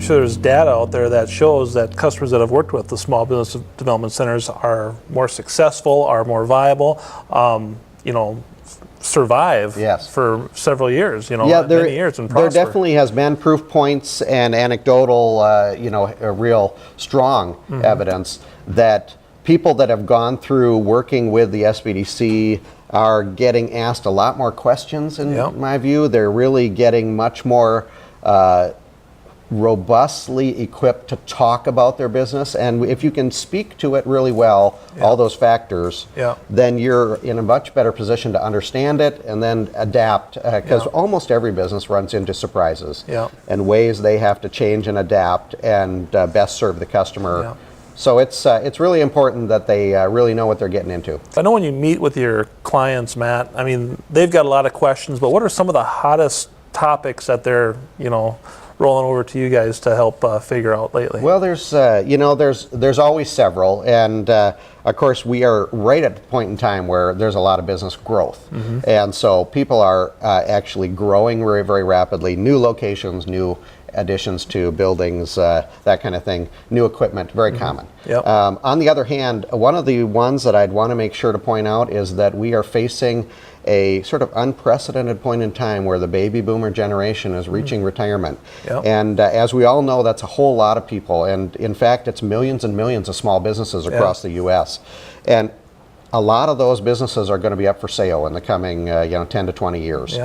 sure there's data out there that shows that customers that have worked with the small business development centers are more successful, are more viable, survive for several years, many years and prosper. There definitely has been proof points and anecdotal, a real strong evidence that people that have gone through working with the SBDC are getting asked a lot more questions, in my view. They're really getting much more robustly equipped to talk about their business, and if you can speak to it really well, all those factors, then you're in a much better position to understand it and then adapt, because almost every business runs into surprises and ways they have to change and adapt and best serve the customer. So it's really important that they really know what they're getting into. I know when you meet with your clients, Matt, I mean, they've got a lot of questions, but what are some of the hottest topics that they're, rolling over to you guys to help figure out lately? Well, there's always several, and of course we are right at the point in time where there's a lot of business growth, and so people are actually growing very, very rapidly. New locations, new additions to buildings, that kind of thing, new equipment, very common. On the other hand, one of the ones that I'd want to make sure to point out is that we are facing a sort of unprecedented point in time where the baby boomer generation is reaching retirement. And as we all know, that's a whole lot of people, and in fact it's millions and millions of small businesses across the U.S. And a lot of those businesses are going to be up for sale in the coming 10 to 20 years.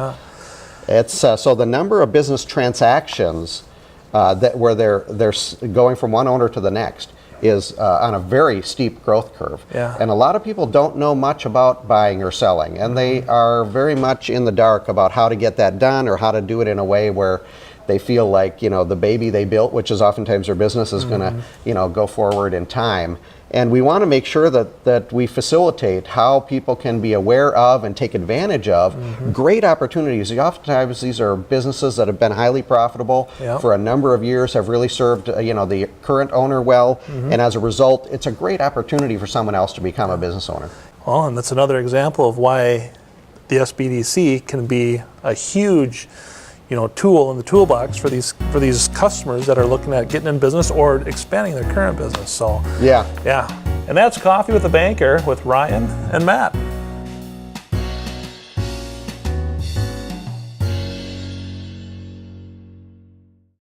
It's so the number of business transactions where they're going from one owner to the next is on a very steep growth curve. And a lot of people don't know much about buying or selling, and they are very much in the dark about how to get that done or how to do it in a way where they feel like the baby they built, which is oftentimes their business, is going to go forward in time. And we want to make sure that we facilitate how people can be aware of and take advantage of great opportunities. Oftentimes these are businesses that have been highly profitable for a number of years, have really served the current owner well, and as a result, it's a great opportunity for someone else to become a business owner. Well, and that's another example of why the SBDC can be a huge tool in the toolbox for these customers that are looking at getting in business or expanding their current business. So and that's Coffee with a Banker with Ryan and Matt.